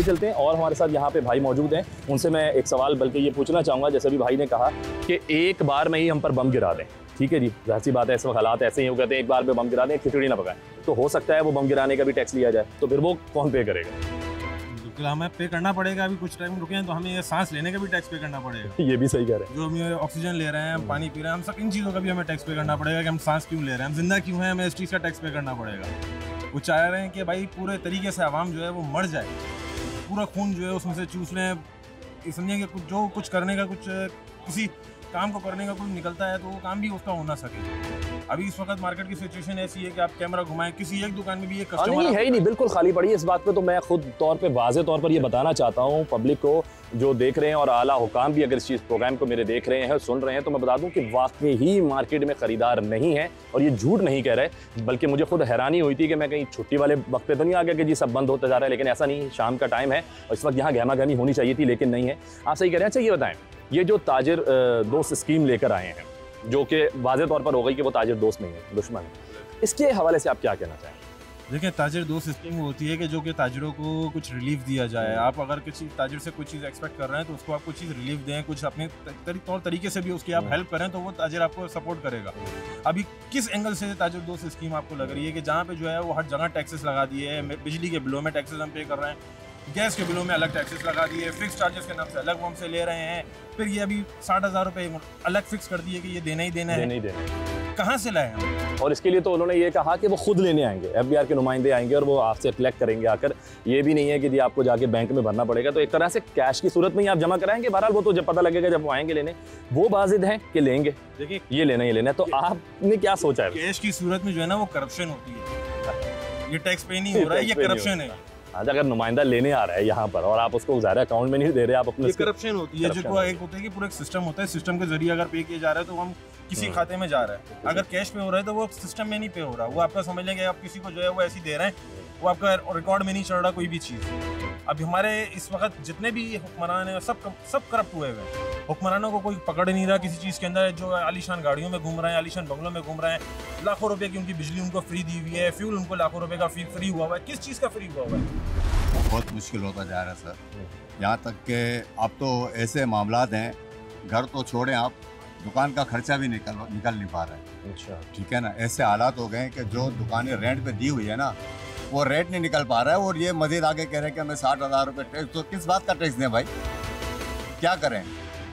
चलते हैं और हमारे साथ यहाँ पे भाई मौजूद हैं, उनसे मैं एक सवाल बल्कि ये पूछना चाहूँगा, जैसे अभी भाई ने कहा कि एक बार में ही हम पर बम गिरा दें। ठीक है जी, ऐसी बात है, इस वक्त हालात ऐसे ही हो, कहते हैं एक बार में बम गिरा दें, खिचड़ी ना पकाएं, तो हो सकता है वो बम गिराने का भी टैक्स लिया जाए, तो फिर वो कौन पे करेगा? बिल्कुल हमें पे करना पड़ेगा। अभी कुछ टाइम रुके हैं तो हमें ये सांस लेने का भी टैक्स पे करना पड़ेगा। ये भी सही कह रहे हैं। जो हम ऑक्सीजन ले रहे हैं, हम पानी पी रहे हैं, हम सब इन चीज़ों का भी हमें टैक्स पे करना पड़ेगा कि हम सांस क्यों ले रहे हैं, हम जिंदा क्यों हैं, हमें इस चीज़ का टैक्स पे करना पड़ेगा। वो चाह रहे हैं कि भाई पूरे तरीके से आवाम जो है वो मर जाए, पूरा खून जो है उसमें से चूस लें। समझिए कि जो कुछ करने का, कुछ किसी काम को करने का कुछ निकलता है तो वो काम भी उसका हो ना सके। अभी इस वक्त मार्केट की सिचुएशन ऐसी है कि आप कैमरा घुमाएं, किसी एक दुकान में भी एक कस्टमर नहीं है ही नहीं, बिल्कुल खाली पड़ी है। इस बात पे तो मैं खुद तौर पे वाज़े तौर पर ये बताना चाहता हूँ पब्लिक को जो देख रहे हैं, और आला हुकाम भी अगर इस चीज़ प्रोग्राम को मेरे देख रहे हैं, सुन रहे हैं, तो मैं बता दूं कि वाकई ही मार्केट में ख़रीदार नहीं है, और ये झूठ नहीं कह रहे, बल्कि मुझे खुद हैरानी हुई थी कि मैं कहीं छुट्टी वाले वक्त पे तो नहीं आ गया कि जी सब बंद होता जा रहा है, लेकिन ऐसा नहीं, शाम का टाइम है और इस वक्त यहाँ गहमा गहमी होनी चाहिए थी, लेकिन नहीं है। आप सही कह रहे हैं। अच्छा ये बताएं, ये जो ताजिर दोस्त स्कीम लेकर आए हैं, जो कि वाज़े तौर पर हो गई कि वो ताजिर दोस्त नहीं है, दुश्मन है, इसके हवाले से आप क्या कहना चाहें? देखिए, ताजिर दोस्त स्कीम होती है कि जो कि ताजिरों को कुछ रिलीफ दिया जाए। आप अगर किसी ताजिर से कुछ चीज़ एक्सपेक्ट कर रहे हैं तो उसको आप कुछ चीज़ रिलीफ दें, कुछ अपने तौर तरीके से भी उसकी आप हेल्प करें तो वो ताजिर आपको सपोर्ट करेगा। अभी किस एंगल से ताजिर दोस्त स्कीम आपको लग रही है कि जहाँ पे जो है वो हर जगह टैक्सेस लगा दिए, बिजली के बिलों में टैक्सेस हम पे कर रहे हैं, गैस के बिलों में अलग टैक्सेस लगा दिए, फिक्स चार्जेस के नाम से अलग वो हमसे ले रहे हैं, फिर ये अभी 60,000 रुपये अलग फिक्स कर दिए कि ये देना ही देना है। कहाँ से लाए हम? और इसके लिए तो उन्होंने ये कहा कि वो खुद लेने आएंगे, एफबीआर के नुमाइंदे आएंगे और वो आपसे कलेक्ट करेंगे आकर। ये भी नहीं है कि जी आपको जाके बैंक में भरना पड़ेगा, तो एक तरह से कैश की सूरत में ही आप जमा कराएंगे। बहरहाल वो तो जब पता लगेगा जब वो आएंगे लेने, वो वाजिद है कि लेंगे, देखिए ये लेना ही लेना है। तो आपने क्या सोचा है? कैश की सूरत में जो है ना वो करप्शन होती है, ये टैक्स पे नहीं हो रहा है, ये करप्शन है। आज अगर नुमाइंदा लेने आ रहा है यहाँ पर और आप उसको ज़ाहिर अकाउंट में नहीं दे रहे, आप अपने, करप्शन होती है। जो एक होता है कि पूरा एक सिस्टम होता है, सिस्टम के जरिए अगर पे किया जा रहा है तो हम किसी खाते में जा रहा है। अगर कैश पे हो रहा है तो वो सिस्टम में नहीं पे हो रहा, वो आपका समझ लेंगे आप किसी को जो है वो ऐसी दे रहे हैं, वो आपका रिकॉर्ड में नहीं चल रहा कोई भी चीज़। अभी हमारे इस वक्त जितने भी हुक्मरान हैं सब करप्ट हुए हुए हैं। हुक्मरानों को कोई पकड़ नहीं रहा किसी चीज़ के अंदर। जो आलीशान गाड़ियों में घूम रहे हैं, आलीशान बंगलों में घूम रहे हैं, लाखों रुपए की उनकी बिजली उनको फ्री दी हुई है, फ्यूल उनको लाखों रुपए का फ्री हुआ हुआ है। किस चीज़ का फ्री हुआ हुआ है? बहुत मुश्किल होता जा रहा है सर। यहाँ तक कि अब तो ऐसे मामलात हैं, घर तो छोड़ें आप, दुकान का खर्चा भी निकल नहीं पा रहा है। अच्छा, ठीक है ना। ऐसे हालात हो गए हैं कि जो दुकानें रेंट पे दी हुई है ना, वो रेंट नहीं निकल पा रहा है, और ये मजीद आगे कह रहे हैं कि हमें 60,000 रुपये टैक्स। तो किस बात का टैक्स दें भाई? क्या करें?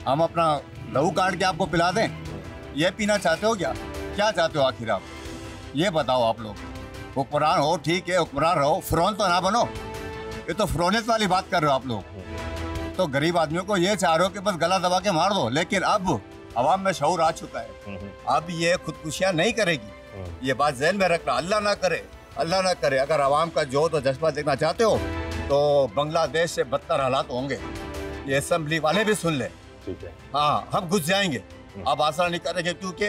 हम अपना लहू काट के आपको पिला दें? ये पीना चाहते हो क्या? क्या चाहते हो आखिर आप? ये बताओ आप लोग। हुक्मरान हो, ठीक है, हुक्मरान रहो, फ़िरौन तो ना बनो। ये तो फ़िरौनियत वाली बात कर रहे हो आप लोग। तो गरीब आदमियों को ये चाह रहे हो कि बस गला दबा के मार दो, लेकिन अब अवाम में शऊर आ चुका है। अब ये खुदकुशियाँ नहीं करेगी, ये बात ज़हन में रखना। अल्लाह ना करे, अल्लाह ना करे। अगर अवाम का जो तो जज्बा देखना चाहते हो तो बांग्लादेश से बदतर हालात होंगे। ये असेंबली वाले भी सुन ले, ठीक है? हाँ, हम घुस जाएंगे। अब आसरा नहीं करेंगे क्योंकि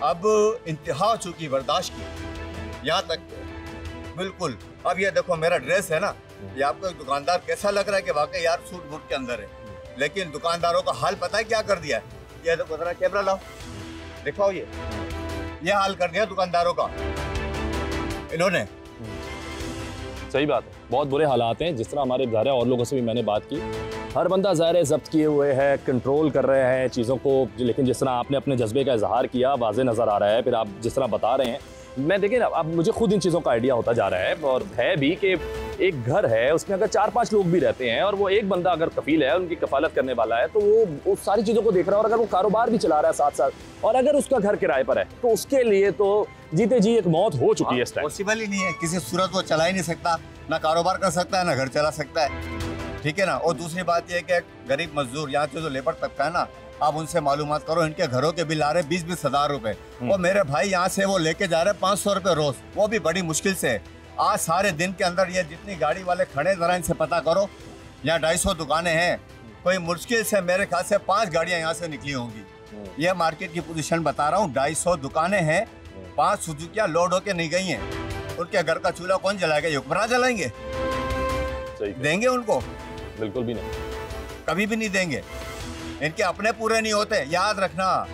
अब इंतहा हो चुकी बर्दाश्त की, यहाँ तक बिल्कुल। अब ये देखो मेरा ड्रेस है ना, ये आपको एक दुकानदार कैसा लग रहा है कि वाकई यार सूट बूट के अंदर है, लेकिन दुकानदारों का हाल पता है क्या कर दिया है? ये देखो जरा कैमरा लाओ, दिखाओ, ये हाल कर दिया दुकानदारों का इन्होंने। सही बात है, बहुत बुरे हालात हैं। जिस तरह हमारे ज़ाहिर और लोगों से भी मैंने बात की, हर बंदा ज़ाहिर है जब्त किए हुए है, कंट्रोल कर रहे हैं चीज़ों को, लेकिन जिस तरह आपने अपने जज्बे का इजहार किया वाज़े नज़र आ रहा है। फिर आप जिस तरह बता रहे हैं, मैं देखिए ना, अब मुझे खुद इन चीज़ों का आइडिया होता जा रहा है, और है भी कि एक घर है उसमें अगर 4-5 लोग भी रहते हैं और वो एक बंदा अगर कफील है, उनकी कफालत करने वाला है, तो वो उस सारी चीज़ों को देख रहा है, और अगर वो कारोबार भी चला रहा है साथ साथ, और अगर उसका घर किराए पर है, तो उसके लिए तो जीते जी एक मौत हो चुकी है इस टाइम। पॉसिबल ही नहीं है, किसी सूरत वो चला ही नहीं सकता, ना कारोबार कर सकता है, ना घर चला सकता है, ठीक है ना। और दूसरी बात यह है कि गरीब मजदूर यहाँ से जो लेबर तबका है ना, आप उनसे मालूमात करो, इनके घरों के बिल आ रहे 20-20 हज़ार रुपए। और मेरे भाई यहाँ से वो लेके जा रहे 500 रुपए रोज, वो भी बड़ी मुश्किल से। आज सारे दिन के अंदर ये जितनी गाड़ी वाले खड़े, जरा इनसे पता करो, यहाँ 250 दुकानें हैं, कोई मुश्किल से मेरे ख्याल से 5 गाड़ियाँ यहाँ से निकली होंगी। ये मार्केट की पोजीशन बता रहा हूँ, 250 दुकानें हैं, 5 सुजुकियाँ लोड होके नहीं गई हैं। उनके घर का चूल्हा कौन जलाएगा? हुक्मरान जलाएंगे? देंगे उनको? बिल्कुल भी नहीं, कभी भी नहीं देंगे। इनके अपने पूरे नहीं होते, याद रखना।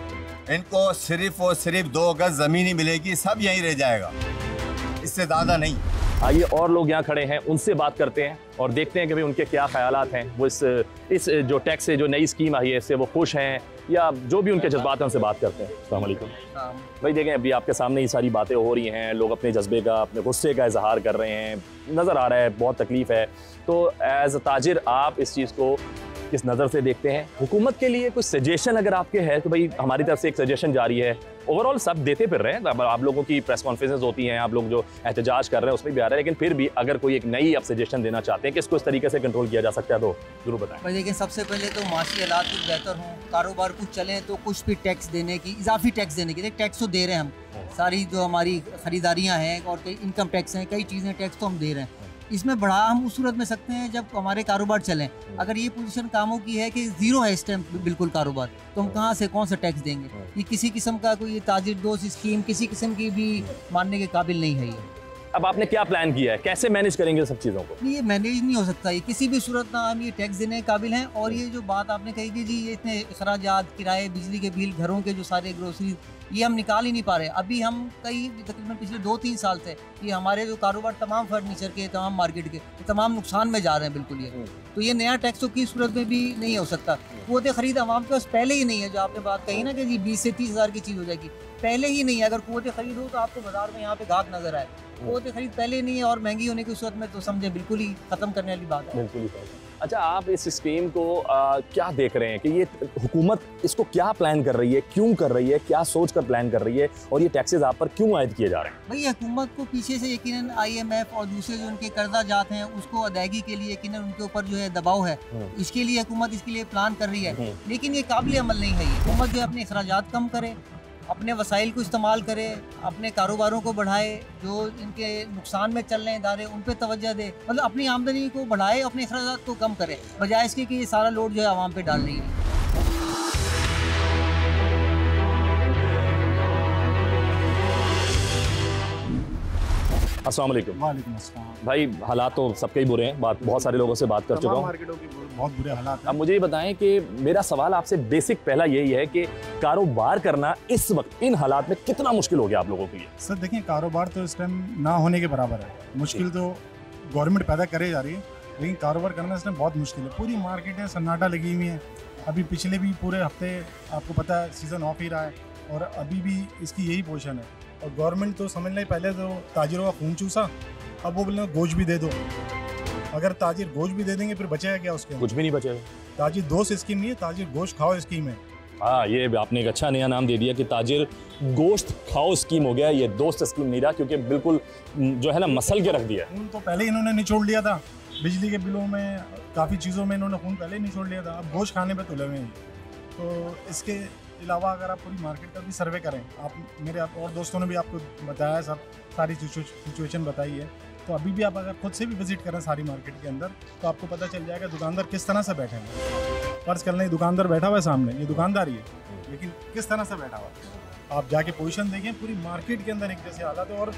इनको सिर्फ और सिर्फ 2 गज जमीन ही मिलेगी, सब यहीं रह जाएगा, इससे ज्यादा नहीं। आइए और लोग यहाँ खड़े हैं, उनसे बात करते हैं और देखते हैं कि भाई उनके क्या ख्यालात हैं। वो इस जो टैक्स से जो नई स्कीम आई है इससे वो खुश हैं या जो भी उनके जज्बात हैं उनसे बात करते हैं। अस्सलाम वालेकुम भाई, देखें अभी आपके सामने ये सारी बातें हो रही हैं, लोग अपने जज्बे का, अपने गुस्से का इजहार कर रहे हैं, नज़र आ रहा है बहुत तकलीफ़ है। तो एज अ ताजिर आप इस चीज़ को किस नज़र से देखते हैं? हुकूमत के लिए कुछ सजेशन अगर आपके है तो भाई हमारी तरफ से एक सजेशन जारी है। ओवरऑल सब देते फिर रहे हैं, आप लोगों की प्रेस कॉन्फ्रेंसेस होती हैं, आप लोग जो एहतजाज कर रहे हैं उसमें भी आ रहा है, लेकिन फिर भी अगर कोई एक नई आप सजेशन देना चाहते हैं कि इसको इस तरीके से कंट्रोल किया जा सकता है तो जरूर बताएं। भाई देखिए, सबसे पहले तो माशी हालात कुछ बेहतर हों, कारोबार कुछ चलें तो कुछ भी टैक्स देने की, इजाफी टैक्स देने की, टैक्स तो दे रहे हैं हम, सारी जो हमारी ख़रीदारियाँ हैं और कई इनकम टैक्स हैं, कई चीज़ें टैक्स तो हम दे रहे हैं। इसमें बढ़ा हम उस सूरत में सकते हैं जब हमारे कारोबार चलें। अगर ये पोजीशन कामों की है कि ज़ीरो है इस टाइम बिल्कुल कारोबार, तो हम कहाँ से कौन सा टैक्स देंगे? ये किसी किस्म का कोई ताजिर दोस्त स्कीम किसी किस्म की भी मानने के काबिल नहीं है। ये अब आपने क्या प्लान किया है, कैसे मैनेज करेंगे सब चीज़ों को? ये मैनेज नहीं हो सकता, ये किसी भी सूरत में हम ये टैक्स देने के काबिल हैं। और ये जो बात आपने कही कि जी ये इतने अखराजात, किराए, बिजली के बिल, घरों के जो सारे ग्रोसरी, ये हम निकाल ही नहीं पा रहे। अभी हम तकरीबन पिछले 2-3 साल से ये हमारे जो कारोबार तमाम फर्नीचर के, तमाम मार्केट के, तमाम नुकसान में जा रहे हैं बिल्कुल। ये तो ये नया टैक्स तो की सूरत में भी नहीं हो सकता। क़ुव्वत ख़रीद आवाम के पास पहले ही नहीं है। जो आपने बात कही ना कि जी 20 से 30 हज़ार की चीज़ हो जाएगी, पहले ही नहीं है। अगर क़ुव्वत ख़रीद हो तो आपको बाजार में यहाँ पे गाहक नजर आए, क़ुव्वत ख़रीद पहले ही नहीं है और महंगी होने की सूरत में तो समझे बिल्कुल ही ख़त्म करने वाली बात है। बिल्कुल ही। अच्छा, आप इस स्कीम को क्या देख रहे हैं कि ये हुकूमत इसको क्या प्लान कर रही है, क्यों कर रही है, क्या सोच कर प्लान कर रही है और ये टैक्सेस आप पर क्यों आयद किए जा रहे हैं? भाई हुकूमत को पीछे से यकीनन IMF और दूसरे जो उनके कर्जा जात हैं उसको अदायगी के लिए यकीनन उनके ऊपर जो है दबाव है, इसके लिए हुकूमत इसके लिए प्लान कर रही है। लेकिन ये काबिल अमल नहीं है। ये हुकूमत जो अपने अखराजात कम करे, अपने वसाइल को इस्तेमाल करे, अपने कारोबारों को बढ़ाए, जो इनके नुकसान में चल रहे हैं इदारे उन पे तवज्जो दे, मतलब अपनी आमदनी को बढ़ाए, अपने अखराजात को कम करे, बजाय इसके कि ये सारा लोड जो है आवाम पे डाल रही है। अस्सलाम वालेकुम। वालेकुम अस्सलाम। भाई हालात तो सबके ही बुरे हैं, बहुत सारे लोगों से बात कर चुका हूँ। मार्केटों के बहुत बुरे हालात हैं। अब मुझे ये बताएं कि मेरा सवाल आपसे बेसिक पहला यही है कि कारोबार करना इस वक्त इन हालात में कितना मुश्किल हो गया आप लोगों के लिए? सर देखिए, कारोबार तो इस टाइम ना होने के बराबर है। मुश्किल तो गवर्नमेंट पैदा करे जा रही है, लेकिन कारोबार करना इस टाइम बहुत मुश्किल है। पूरी मार्केट है, सन्नाटा लगी हुई है। अभी पिछले भी पूरे हफ्ते आपको पता है सीज़न ऑफ ही रहा है और अभी भी इसकी यही पोजीशन है। और गवर्नमेंट तो समझ लें पहले तो ताजिरों का खून चूसा, अब वो बोले गोश्त भी दे दो। अगर ताजिर गोश्त भी दे देंगे फिर बचेगा क्या उसके? कुछ भी नहीं बचेगा। ताजिर दोस्त स्कीम नहीं है, ताजिर गोश्त खाओ स्कीम है। हाँ, ये आपने एक अच्छा नया नाम दे दिया कि ताजिर गोश्त खाओ स्कीम हो गया, ये दोस्त स्कीम नहीं रहा, क्योंकि बिल्कुल जो है ना मसल के रख दिया। खून तो पहले ही इन्होंने निचोड़ लिया था, बिजली के बिलों में, काफ़ी चीज़ों में इन्होंने खून पहले ही निचोड़ लिया था। अब गोश्त खाने पे तुले हुए हैं। तो इसके अलावा अगर आप पूरी मार्केट का भी सर्वे करें, आप मेरे आप और दोस्तों ने भी आपको बताया, सब सारी सिचुएशन बताई है, तो अभी भी आप अगर खुद से भी विजिट करें सारी मार्केट के अंदर तो आपको पता चल जाएगा दुकानदार किस तरह से बैठे हैं। फर्ज कर लें दुकानदार बैठा हुआ है सामने, ये दुकानदार ही है, लेकिन किस तरह से बैठा हुआ है आप जाके पोजीशन देखें। पूरी मार्केट के अंदर एक जैसे हालात है और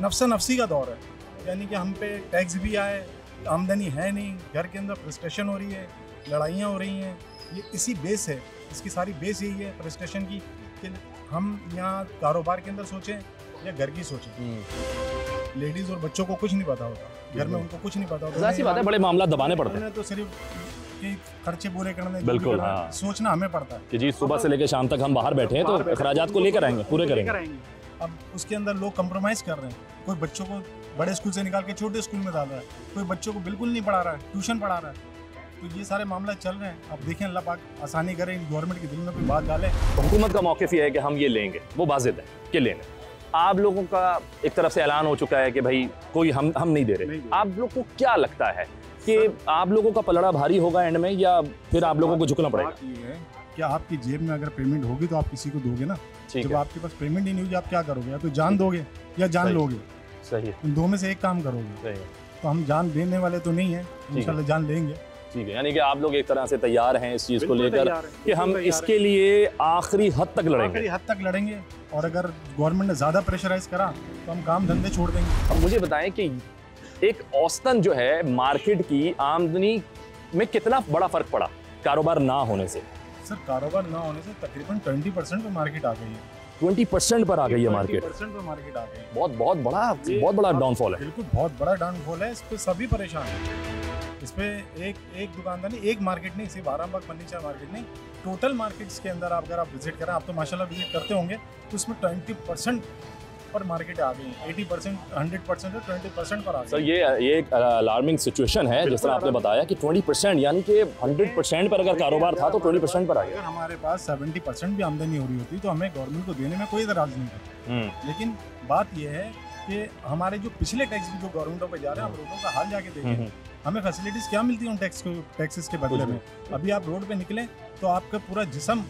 नफ्सा नफसी का दौर है, यानी कि हम पे टैक्स भी आए, आमदनी है नहीं, घर के अंदर फ्रस्ट्रेशन हो रही है, लड़ाइयाँ हो रही हैं। ये इसी बेस है, इसकी सारी बेस यही है फ्रस्ट्रेशन की, कि हम यहाँ कारोबार के अंदर सोचें या घर की सोचें। लेडीज और बच्चों को कुछ नहीं पता होता, घर में उनको कुछ नहीं पता होता। ऐसी बात है, बड़े मामला दबाने पड़ते हैं, तो सिर्फ कि खर्चे पूरे करने, बिल्कुल हाँ, सोचना हमें पड़ता है कि जी सुबह से लेकर शाम तक हम बाहर बैठे हैं तो अखराजात को लेकर आएंगे, पूरे करेंगे। अब उसके अंदर लोग कंप्रोमाइज़ कर रहे हैं। कोई बच्चों को बड़े स्कूल से निकाल के छोटे स्कूल में डाल रहा है, कोई बच्चों को बिल्कुल नहीं पढ़ा रहा है, ट्यूशन पढ़ा रहा है। तो ये सारे मामला चल रहे हैं। अब देखें, अल्लाह पाक आसानी करे, गवर्नमेंट के दिल में कोई बात डाले। हुकूमत का मौक़िफ़ ये है कि हम ये लेंगे, वो वाज़िद है कि लेंगे। आप लोगों का एक तरफ से ऐलान हो चुका है कि भाई कोई हम नहीं दे रहे। आप लोग को क्या लगता है कि आप लोगों का पलड़ा भारी होगा एंड में, या फिर आप लोगों को झुकना पड़ेगा? ये है कि आपकी जेब में अगर पेमेंट होगी तो आप किसी को दोगे ना। जब आपके पास पेमेंट ही नहीं होगी आप क्या करोगे? या तो जान दोगे या जान लोगे। सही है, इन दो में से एक काम करोगे। सही है। तो हम जान देने वाले तो नहीं है, इंशाल्लाह जान लेंगे। ठीक है, यानी कि आप लोग एक तरह से तैयार हैं इस चीज़ को लेकर कि हम इसके लिए आखिरी हद तक लड़ेंगे। आखिरी हद तक लड़ेंगे, और अगर गवर्नमेंट ने ज़्यादा प्रेशराइज करा तो हम काम धंधे छोड़ देंगे। अब मुझे बताएं कि एक औसतन जो है मार्केट की आमदनी में कितना बड़ा फ़र्क पड़ा कारोबार ना होने से? सर कारोबार ना होने से तकरीबन 20% पे मार्केट आ गई है। 20% पर आ गई है मार्केट। 20% पर मार्केट आ गई। बहुत बड़ा डाउनफॉल है। बिल्कुल बहुत बड़ा डाउनफॉल है। इस पे सभी परेशान हैं। इस पे एक दुकानदार नहीं, एक मार्केट नहीं, सिर्फ आरामबाग फर्नीचर मार्केट नहीं, टोटल मार्केट्स के अंदर आप अगर आप विजिट करें, आप तो माशाल्लाह विजिट करते होंगे, तो इसमें 20% पर मार्केट आ गई है। 80%, 100% और 20% पर आ गई। सर ये एक अलार्मिंग सिचुएशन है, जिस तरह आपने बताया कि 20%, यानी कि 100% पर अगर कारोबार था तो 20% पर आ गया। अगर हमारे पास 70% भी आमदनी हो रही होती तो हमें गवर्नमेंट को देने में कोई एतराज़ नहीं था। लेकिन बात यह है कि हमारे जो पिछले टैक्स भी जो गवर्नमेंटों पे जा रहे हैं, आप रोडों का हाल जाके देखें, हमें फैसिलिटीज़ क्या मिलती हैं उन टैक्सेस के बदले में। अभी आप रोड पे निकलें तो आपका पूरा जिस्म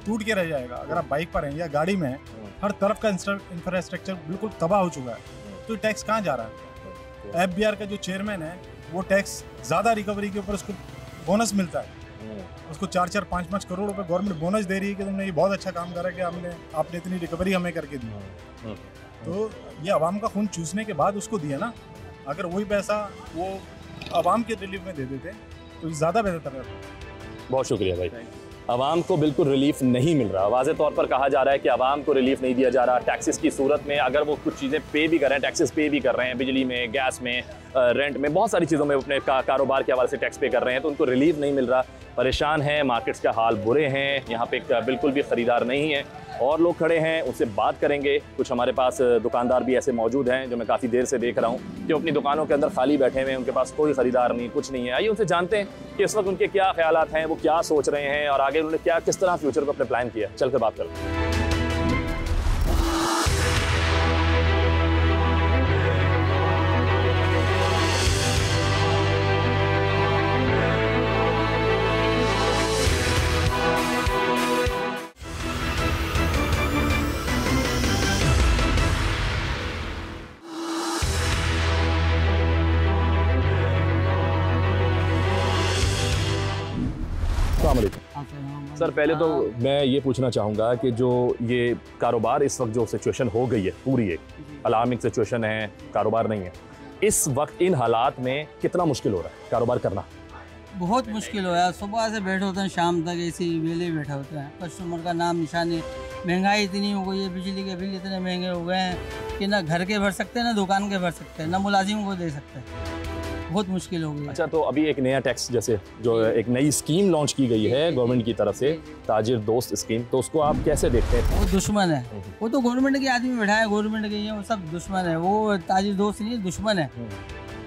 टूट के रह जाएगा। अगर आप बाइक पर हैं या गाड़ी में हैं, हर तरफ का इंफ्रास्ट्रक्चर बिल्कुल तबाह हो चुका है। तो टैक्स कहाँ जा रहा है? FBR का जो चेयरमैन है, वो टैक्स ज़्यादा रिकवरी के ऊपर उसको बोनस मिलता है। उसको 4-4, 5-5 करोड़ रुपए गवर्नमेंट बोनस दे रही है कि तुमने ये बहुत अच्छा काम करा कि आपने इतनी रिकवरी हमें करके दी। तो ये आवाम का खून चूसने के बाद उसको दिया ना। अगर वही पैसा वो आवाम के रिलीफ में दे देते तो ज़्यादा बेहतर रहता। बहुत शुक्रिया भाई। आवाम को बिल्कुल रिलीफ नहीं मिल रहा। वाज़े तौर पर कहा जा रहा है कि आवाम को रिलीफ नहीं दिया जा रहा। टैक्सेस की सूरत में अगर वो कुछ चीज़ें पे भी कर रहे हैं, टैक्सेस पे भी कर रहे हैं, बिजली में, गैस में, रेंट में, बहुत सारी चीज़ों में अपने कारोबार के हवाले से टैक्स पे कर रहे हैं, तो उनको रिलीफ नहीं मिल रहा। परेशान हैं, मार्केट्स का हाल बुरे हैं, यहाँ पे बिल्कुल भी ख़रीदार नहीं है। और लोग खड़े हैं, उनसे बात करेंगे। कुछ हमारे पास दुकानदार भी ऐसे मौजूद हैं जो मैं काफ़ी देर से देख रहा हूँ कि अपनी दुकानों के अंदर खाली बैठे हुए हैं, उनके पास कोई ख़रीदार नहीं, कुछ नहीं है। आइए उनसे जानते हैं कि इस वक्त उनके क्या ख्यालात हैं, वो क्या सोच रहे हैं और आगे उन्होंने किस तरह फ्यूचर को अपने प्लान किया। चल कर बात करते हैं। सर पहले तो मैं ये पूछना चाहूँगा कि जो ये कारोबार इस वक्त जो सिचुएशन हो गई है, पूरी एक अलार्मिंग सिचुएशन है, कारोबार नहीं है, इस वक्त इन हालात में कितना मुश्किल हो रहा है कारोबार करना? बहुत मुश्किल हो रहा है। सुबह से बैठे होते हैं, शाम तक ऐसे वेले बैठे होते हैं, कस्टमर का नाम निशान नहीं। महंगाई इतनी हो गई है, बिजली के बिल इतने महंगे हो गए हैं कि ना घर के भर सकते हैं, ना दुकान के भर सकते हैं, ना मुलाजिम को दे सकते हैं। बहुत मुश्किल हो गई है। अच्छा, तो अभी एक नया टैक्स, जैसे जो एक नई स्कीम लॉन्च की गई है गवर्नमेंट की तरफ से, ताजिर दोस्त स्कीम, तो उसको आप कैसे देखते हैं? वो दुश्मन है, वो तो गवर्नमेंट के आदमी बैठा है, गवर्नमेंट के वो सब दुश्मन है। वो ताजिर दोस्त नहीं, दुश्मन है।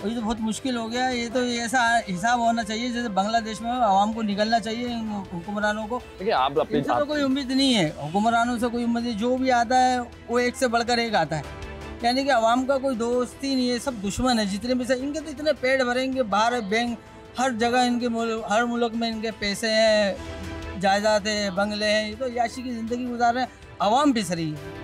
और ये तो बहुत मुश्किल हो गया। ये तो ऐसा हिसाब होना चाहिए जैसे बांग्लादेश में आवाम को निकलना चाहिए, हुक्मरानों को। देखिए आप अपने तो कोई उम्मीद नहीं है हुक्मरानों से, कोई उम्मीद, जो भी आता है वो एक से बढ़कर एक आता है। यानी कि आवाम का कोई दोस्त ही नहीं है, सब दुश्मन है। जितने भी इनके तो इतने पेड़ भरेंगे, बाहर बैंक हर जगह इनके हर मुल्क में इनके पैसे हैं, जायदाद है, बंगले हैं। ये तो याशी की ज़िंदगी गुजार रहे हैं, आवाम पिस रही है।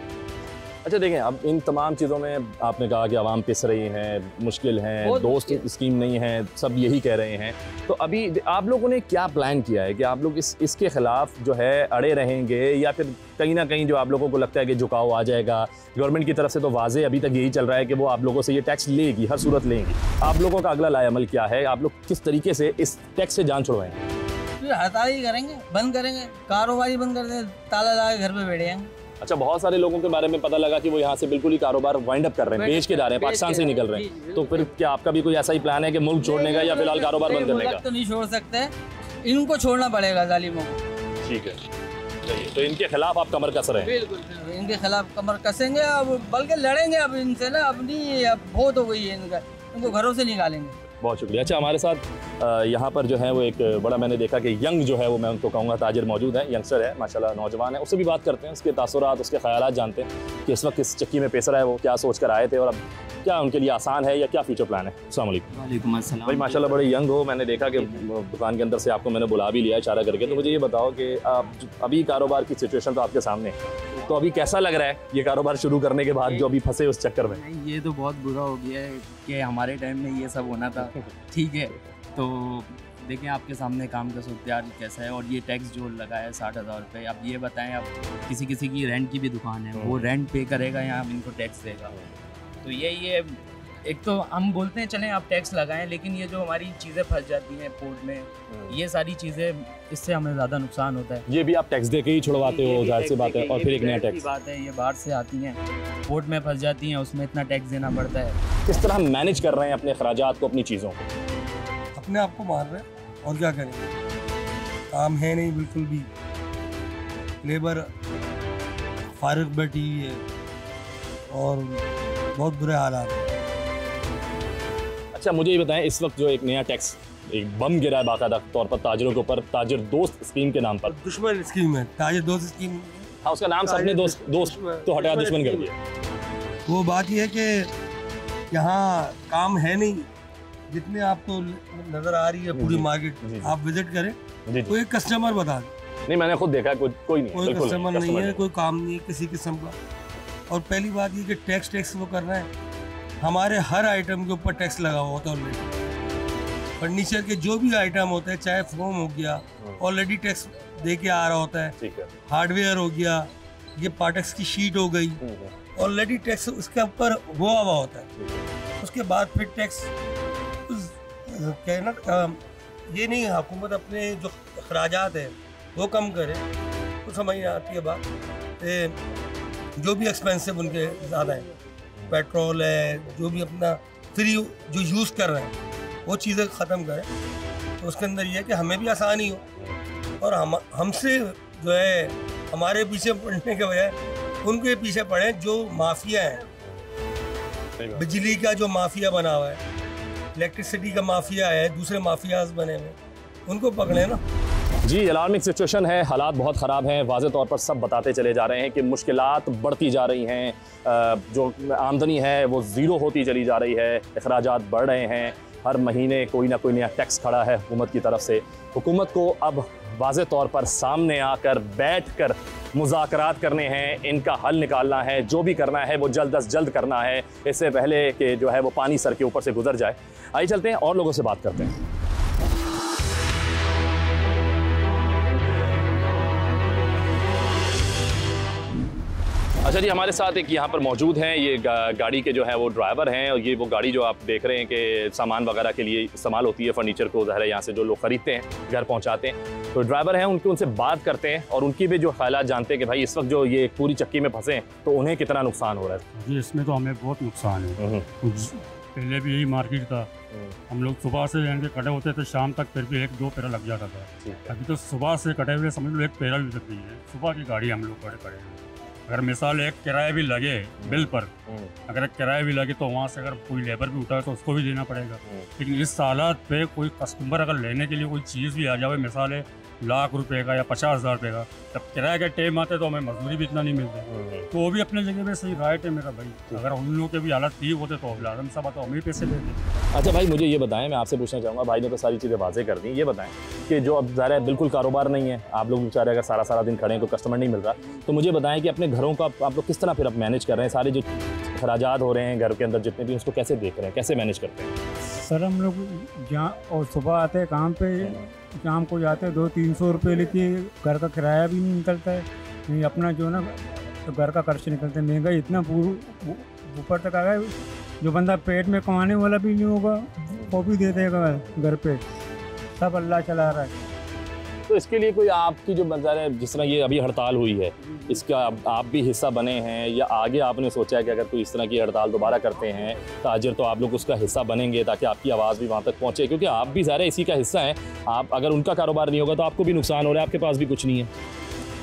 अच्छा देखें, अब इन तमाम चीज़ों में आपने कहा कि आवाम पिस रही हैं, मुश्किल हैं, दोस्त स्कीम नहीं है, सब यही कह रहे हैं। तो अभी आप लोगों ने क्या प्लान किया है कि आप लोग इसके ख़िलाफ़ जो है अड़े रहेंगे, या फिर कहीं ना कहीं जो आप लोगों को लगता है कि झुकाव आ जाएगा? गवर्नमेंट की तरफ से तो वाज़े अभी तक यही चल रहा है कि वो आप लोगों से ये टैक्स लेगी, हर सूरत लेंगी। आप लोगों का अगला लाएअमल क्या है? आप लोग किस तरीके से इस टैक्स से जान छुड़वाएंगे? फिर हड़ताल करेंगे, बंद करेंगे, कारोबारी बंद कर देंगे, ताला लगा के घर पे बैठे जाएंगे। अच्छा, बहुत सारे लोगों के बारे में पता लगा कि वो यहाँ से बिल्कुल ही कारोबार वाइंड अप कर रहे हैं, बेच के जा रहे हैं, पाकिस्तान से निकल रहे हैं। तो फिर क्या आपका भी कोई ऐसा ही प्लान है कि मुल्क छोड़ने का, या फिलहाल कारोबार बंद करने का? तो नहीं छोड़ सकते, इनको छोड़ना पड़ेगा जालिमों को। ठीक है, तो इनके खिलाफ आप कमर कस रहे हैं? बिल्कुल, इनके खिलाफ कमर कसेंगे, अब बल्कि लड़ेंगे अब इनसे ना। अब नहीं, अब बहुत हो गई है इनका, इनको घरों से निकालेंगे। बहुत शुक्रिया। अच्छा, हमारे साथ यहाँ पर जो है वो एक बड़ा, मैंने देखा कि यंग जो है वो, मैं उनको कहूँगा ताजिर मौजूद है, यंगस्टर है, माशाल्लाह नौजवान है। उससे भी बात करते हैं, उसके तासुरात, उसके ख्यालात जानते हैं कि इस वक्त किस चक्की में पेश रहा है, वो क्या सोच कर आए थे और अब क्या उनके लिए आसान है या क्या फ्यूचर प्लान है। अस्सलाम वालेकुम। वालेकुम अस्सलाम। भाई माशाल्लाह बड़े यंग हो, मैंने देखा कि दुकान के अंदर से आपको मैंने बुला भी लिया इशारा करके। तो मुझे ये बताओ कि आप अभी कारोबार की सिचुएशन तो आपके सामने है, तो अभी कैसा लग रहा है ये कारोबार शुरू करने के बाद, जो अभी फंसे उस चक्कर में? ये तो बहुत बुरा हो गया है कि हमारे टाइम में ये सब होना था। ठीक है, तो देखें आपके सामने काम का सूरत कैसा है। और ये टैक्स जो लगा है 60,000 रुपये, अब ये बताएं, अब किसी की रेंट की भी दुकान है, वो रेंट पे करेगा या इनको टैक्स देगा? तो यही है, एक तो हम बोलते हैं चलें आप टैक्स लगाएं, लेकिन ये जो हमारी चीज़ें फंस जाती हैं पोर्ट में, ये सारी चीज़ें, इससे हमें ज़्यादा नुकसान होता है। ये भी आप टैक्स दे के ही छुड़वाते हो, जाहिर सी बात है, और फिर एक नया टैक्स बात है, ये बाहर से आती हैं, पोर्ट में फंस जाती हैं, उसमें इतना टैक्स देना पड़ता है। किस तरह हम मैनेज कर रहे हैं अपने अखराजात को, अपनी चीज़ों को? अपने आप को मार रहे हैं और क्या करेंगे, काम है नहीं बिल्कुल भी, लेबर फारिग बैठी हुई है और बहुत बुरे हालात हैं। अच्छा मुझे ये बताएं, इस वक्त जो एक नया टैक्स, एक बम गिरा है बाकायदा तौर पर ताजरों के ऊपर, ताजिर दोस्त स्कीम के नाम पर। दुश्मन स्कीम है, ताजिर दोस्त स्कीम। हाँ, उसका नाम सबने दोस्त तो हटा दुश्मन कर दिया। वो बात ये है कि यहाँ काम है नहीं, जितने आपको नजर आ रही है पूरी मार्केट, आप विजिट करें, कोई कस्टमर बता दें। नहीं, मैंने खुद देखा है, कोई नहीं, कोई कस्टमर नहीं है, कोई काम नहीं है किसी किस्म का। और पहली बात ये कि टैक्स वो कर रहे हैं, हमारे हर आइटम के ऊपर टैक्स लगा हुआ होता है ऑलरेडी। फर्नीचर के जो भी आइटम होते हैं, चाहे फोम हो गया, ऑलरेडी टैक्स दे के आ रहा होता है। हार्डवेयर हो गया, ये पार्टेक्स की शीट हो गई, ऑलरेडी टैक्स उसके ऊपर हुआ होता है। उसके बाद फिर टैक्स कहना ये नहीं, हुकूमत अपने जो अखराजात है वो कम करे, तो समझ नहीं आती है बात। जो भी एक्सपेंसिव उनके ज़्यादा है, पेट्रोल है, जो भी अपना फ्री जो यूज़ कर रहे हैं वो चीज़ें ख़त्म करें, तो उसके अंदर ये है कि हमें भी आसानी हो, और हमसे जो है हमारे पीछे पड़ने के बजाय उनके पीछे पड़े जो माफिया है। बिजली का जो माफिया बना हुआ है, इलेक्ट्रिसिटी का माफिया है, दूसरे माफियाज बने हुए, उनको पकड़े ना। जी, अलार्मिंग सिचुएशन है, हालात बहुत ख़राब हैं। वाज़े तौर पर सब बताते चले जा रहे हैं कि मुश्किलात बढ़ती जा रही हैं, जो आमदनी है वो ज़ीरो होती चली जा रही है, अखराजात बढ़ रहे हैं, हर महीने कोई ना कोई नया टैक्स खड़ा है हुकूमत की तरफ से। हुकूमत को अब वाज़े तौर पर सामने आकर बैठकर मुज़ाकरात करने हैं, इनका हल निकालना है, जो भी करना है वो जल्द अज जल्द करना है, इससे पहले कि जो है वो पानी सर के ऊपर से गुजर जाए। आइए चलते हैं और लोगों से बात करते हैं। अच्छा जी, हमारे साथ एक यहाँ पर मौजूद हैं, ये गाड़ी के जो है वो ड्राइवर हैं, और ये वो गाड़ी जो आप देख रहे हैं कि सामान वगैरह के लिए इस्तेमाल होती है, फर्नीचर को ज़ाहिर है यहाँ से जो लोग ख़रीदते हैं घर पहुँचाते हैं। तो ड्राइवर हैं, उनसे बात करते हैं और उनकी भी जो ख्यालात जानते हैं कि भाई इस वक्त जो ये पूरी चक्की में फंसे तो उन्हें कितना नुकसान हो रहा है। जी, इसमें तो हमें बहुत नुकसान है। पहले भी यही मार्केट था, हम लोग सुबह से यहाँ के कटे होते थे, शाम तक फिर भी 1-2 पैरा लग जाता था। अभी तो सुबह से कटे हुए समझ लो 1 पैरा भी तक नहीं है, सुबह की गाड़ी हम लोग खड़े हैं। अगर मिसाल एक किराया भी लगे बिल पर, अगर एक किराया भी लगे तो वहाँ से अगर कोई लेबर भी उठा तो उसको भी देना पड़ेगा। लेकिन इस हालात पे कोई कस्टमर अगर लेने के लिए कोई चीज़ भी आ जाए, मिसाल है लाख रुपए का या 50,000 रुपये का, जब किराए का टाइम आते तो हमें मजदूरी भी इतना नहीं मिलता, तो वो भी अपने जगह पे सही राइट है मेरा भाई। अगर उन लोगों के भी हालात ठीक होते तो लाजम सा बात, हमें पैसे देते। अच्छा भाई, मुझे ये बताएं, मैं आपसे पूछना चाहूँगा, भाई ने तो सारी चीज़ें वाज़े कर दी, ये बताएं कि जो अब ज़ाहिर है बिल्कुल कारोबार नहीं है, आप लोग बेचारे अगर सारा दिन खड़े हैं तो कस्टमर नहीं मिल रहा, तो मुझे बताएं कि अपने घरों का आप लोग किस तरह फिर अब मैनेज कर रहे हैं, सारे जो अखराजात हो रहे हैं घर के अंदर जितने भी, उसको कैसे देख रहे हैं, कैसे मैनेज करते हैं? सर हम लोग जहाँ और सुबह आते हैं काम पे, शाम को जाते हैं, 200-300 रुपये लेके घर का किराया भी नहीं निकलता है, नहीं अपना जो ना तो घर का खर्च निकलता है। महंगाई इतना ऊपर तक आ गया, जो बंदा पेट में कमाने वाला भी नहीं होगा वो भी दे देगा घर पे, सब अल्लाह चला रहा है। तो इसके लिए कोई आपकी जो मंजर है, जिस तरह ये अभी हड़ताल हुई है, इसका आप भी हिस्सा बने हैं या आगे आपने सोचा है कि अगर कोई इस तरह की हड़ताल दोबारा करते हैं ताजिर तो आप लोग उसका हिस्सा बनेंगे ताकि आपकी आवाज़ भी वहाँ तक पहुँचे, क्योंकि आप भी ज़ाहिर है इसी का हिस्सा हैं। आप अगर उनका कारोबार नहीं होगा तो आपको भी नुकसान हो रहा है, आपके पास भी कुछ नहीं है।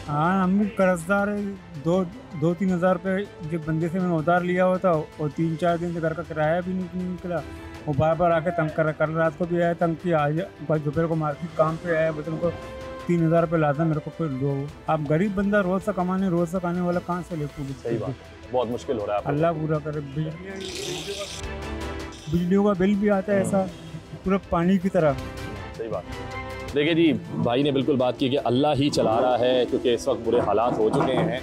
हाँ, हम भी कर्जदार है, 2-3 हज़ार रुपये जो बंदे से मैंने उधार लिया हुआ था, और 3-4 दिन से घर का किराया भी नहीं निकला, वो बार आके तंग कर रहा। कल रात को भी आया तंग किया, आज दोपहर को मार्केट काम पे आया, बस उनको 3,000 रुपये लाता मेरे को कोई दो। आप गरीब बंदा रोज़ से कमाने, रोज़ से खाने वाला कहाँ से ले पूरी? सही बात, बहुत मुश्किल हो रहा है। अल्लाह पूरा करे। बिजलियों का बिल भी आता है ऐसा पूरा पानी की तरह। सही बात। देखिए जी, भाई ने बिल्कुल बात की कि अल्लाह ही चला रहा है, क्योंकि इस वक्त बुरे हालात हो चुके हैं।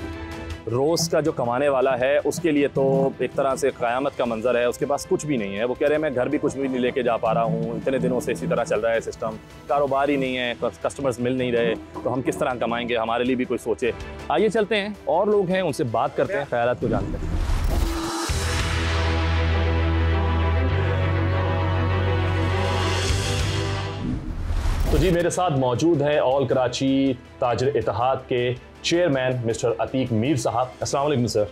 रोज़ का जो कमाने वाला है उसके लिए तो एक तरह से क़यामत का मंजर है, उसके पास कुछ भी नहीं है। वो कह रहे हैं मैं घर भी कुछ भी नहीं लेके जा पा रहा हूँ, इतने दिनों से इसी तरह चल रहा है सिस्टम, कारोबार ही नहीं है, कस्टमर्स मिल नहीं रहे, तो हम किस तरह कमाएंगे, हमारे लिए भी कोई सोचे। आइए चलते हैं, और लोग हैं उनसे बात करते हैं, ख्यालात को जानते हैं। जी मेरे साथ मौजूद है ऑल कराची ताजिर इत्तेहाद के चेयरमैन मिस्टर अतीक मीर साहब। अस्सलाम वालेकुम सर।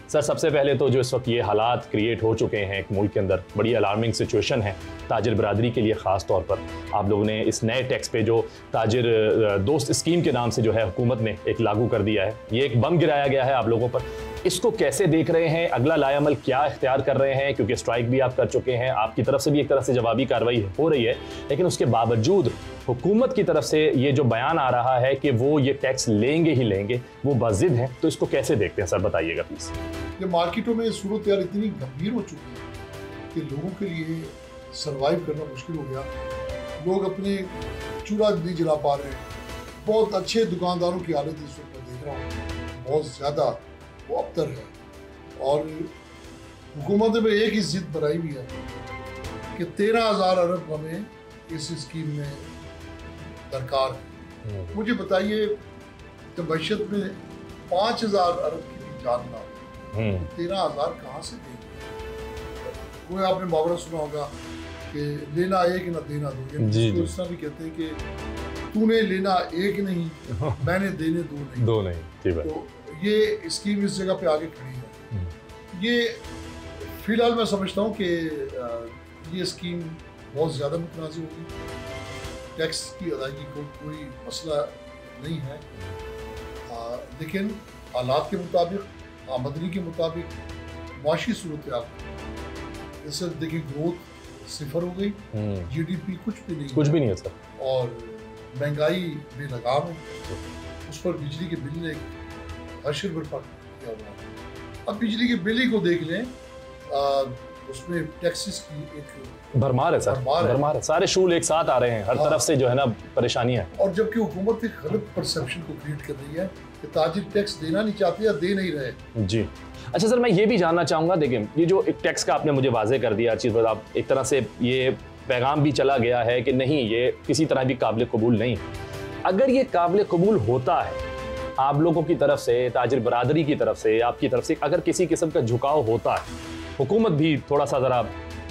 सर सबसे पहले तो जो इस वक्त ये हालात क्रिएट हो चुके हैं एक मुल्क के अंदर, बड़ी अलार्मिंग सिचुएशन है ताजिर बरादरी के लिए। ख़ास तौर पर आप लोगों ने इस नए टैक्स पे जो ताजिर दोस्त स्कीम के नाम से जो है हुकूमत ने एक लागू कर दिया है, ये एक बम गिराया गया है आप लोगों पर। इसको कैसे देख रहे हैं, अगला लायामल क्या इख्तियार कर रहे हैं? क्योंकि स्ट्राइक भी आप कर चुके हैं, आपकी तरफ से भी एक तरह से जवाबी कार्रवाई हो रही है, लेकिन उसके बावजूद हुकूमत की तरफ से ये जो बयान आ रहा है कि वो ये टैक्स लेंगे ही लेंगे, वो बाजिद हैं, तो इसको कैसे देखते हैं सर, बताइएगा प्लीज़। ये मार्केटों में सूरत यार इतनी गंभीर हो चुकी है कि लोगों के लिए सरवाइव करना मुश्किल हो गया। लोग अपने चूल्हा नहीं जला पा रहे हैं। बहुत अच्छे दुकानदारों की हालत इस वक्त मैं देख रहा हूँ, बहुत ज़्यादा वो अबतर है। और हुकूमत में एक ही जिद बनाई हुई है कि 13,000 अरब हमें इस स्कीम में दरकार है। मुझे बताइए जब मैशत में 5,000 अरब की भी जान ना हो, 13,000 कहाँ से देंगे? कोई आपने मुहावरा सुना होगा कि लेना एक ना देना दो। इसको इस तरह भी कहते हैं कि तूने लेना एक नहीं, मैंने देने दो नहीं। तो ये स्कीम इस जगह पे आगे खड़ी है। ये फिलहाल मैं समझता हूँ कि ये स्कीम बहुत ज़्यादा मुतनाज़ होगी। टैक्स की अदायगी को कोई मसला नहीं है, लेकिन हालात के मुताबिक, आमदनी के मुताबिक, माशी सूरत हाल जैसे देखिए ग्रोथ 0 हो गई, GDP कुछ भी नहीं है सर, और महंगाई बेलगाम है। उस पर बिजली के बिल ने हर्षिल बर्पा किया हुआ है। अब बिजली के बिल ही को देख लें, उसमें टैक्सेस की एक भरमार है सर, भरमार है। सारे शूल एक साथ आ रहे हैं, हर तरफ से जो है ना परेशानियां हैं। और जबकि हुकूमत एक गलत परसेप्शन को क्रिएट कर रही है कि ताजिर टैक्स देना नहीं चाहते या दे नहीं रहे। जी अच्छा सर, मैं ये भी जानना चाहूँगा, देखिए ये जो एक टैक्स का आपने मुझे वाजे कर दिया चीज़ पर, आप एक तरह से ये पैगाम भी चला गया है कि नहीं ये किसी तरह भी काबिल कबूल नहीं। अगर ये काबिल कबूल होता है आप लोगों की तरफ से, ताजिर बरादरी की तरफ से, आपकी तरफ से अगर किसी किस्म का झुकाव होता है, हुकूमत भी थोड़ा सा ज़रा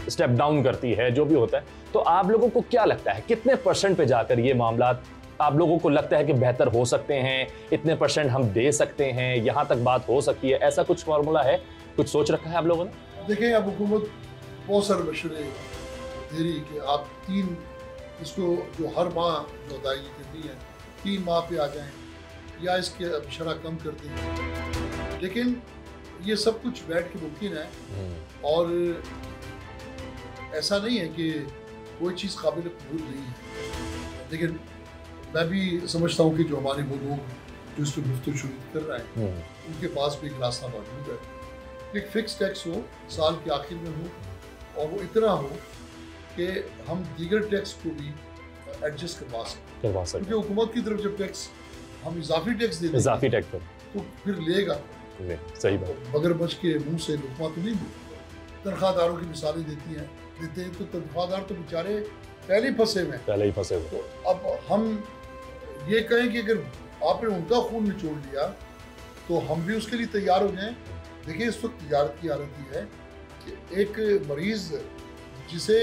स्टेप डाउन करती है, जो भी होता है, तो आप लोगों को क्या लगता है कितने % पे जाकर ये मामला आप लोगों को लगता है कि बेहतर हो सकते हैं? इतने % हम दे सकते हैं, यहाँ तक बात हो सकती है, ऐसा कुछ फार्मूला है, कुछ सोच रखा है आप लोगों ने? देखिए अब हुकूमत बहुत सारे मशवरे दे रही कि आप 3 इसको जो हर माह जो अदायगी करनी है 3 माह पे आ जाएं या इसके शरह कम कर दें, लेकिन ये सब कुछ बैठ के मुमकिन है। और ऐसा नहीं है कि कोई चीज़ काबिल कबूल नहीं है, लेकिन मैं भी समझता हूँ कि जो हमारे वो लोग जो इस पर गुफ्तगू शुरू कर रहे हैं उनके पास भी एक रास्ता मौजूद है। एक फिक्स टैक्स हो, साल के आखिर में हो, और वो इतना हो कि हम दीगर टैक्स को भी एडजस्ट करवा सकते। क्योंकि हुकूमत की तरफ जब टैक्स हम इजाफी टैक्स देते हैं, इजाफी टैक्स तो फिर लेगा सही बात। मगरमच्छ के मुंह से लुकमा तो नहीं मिलता। तनख्वाहदारों की मिसालें देते हैं तो तनख्वाहदार तो बेचारे पहले ही फंसे हुए। तो अब हम ये कहें कि अगर आपने उनका खून निचोड़ लिया तो हम भी उसके लिए तैयार हो जाएं। देखिए इस वक्त तजारत की हालत ये है कि एक मरीज जिसे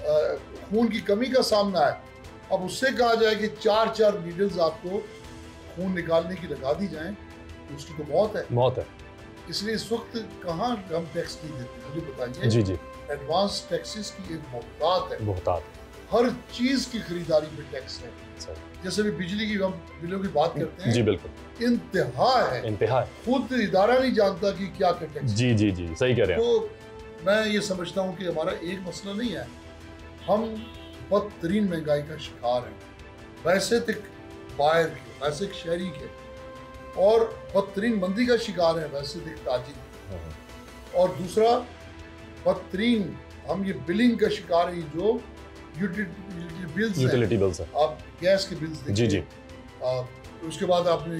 खून की कमी का सामना है, अब उससे कहा जाए कि 4 नीडल्स आपको खून निकालने की लगा दी जाएं, तो उसकी तो मौत है। इसलिए इस वक्त कहाँ हम टैक्स नहीं देते, मुझे बताइए। जी एडवांस टैक्सेस की एक बहुतात है। हर चीज की खरीदारी में टैक्स है। जैसे भी बिजली की हम बिलों की बात करते हैं, जी बिल्कुल इंतहा है। खुद इदारा नहीं जानता कि क्या क्या टैक्स। जी सही कह रहे हैं। तो मैं ये समझता हूँ कि हमारा एक मसला नहीं है, हम बदतरीन महंगाई का शिकार हैं, वैसे तक बाहर के, वैसे एक शहरी के, और बदतरीन मंदी का शिकार है वैसे तक ताजिर। और दूसरा बदतरीन हम ये बिलिंग का शिकार है, जो यूटिलिटी बिल्स है। आप गैस के बिल्स देखिए, जी उसके बाद आपने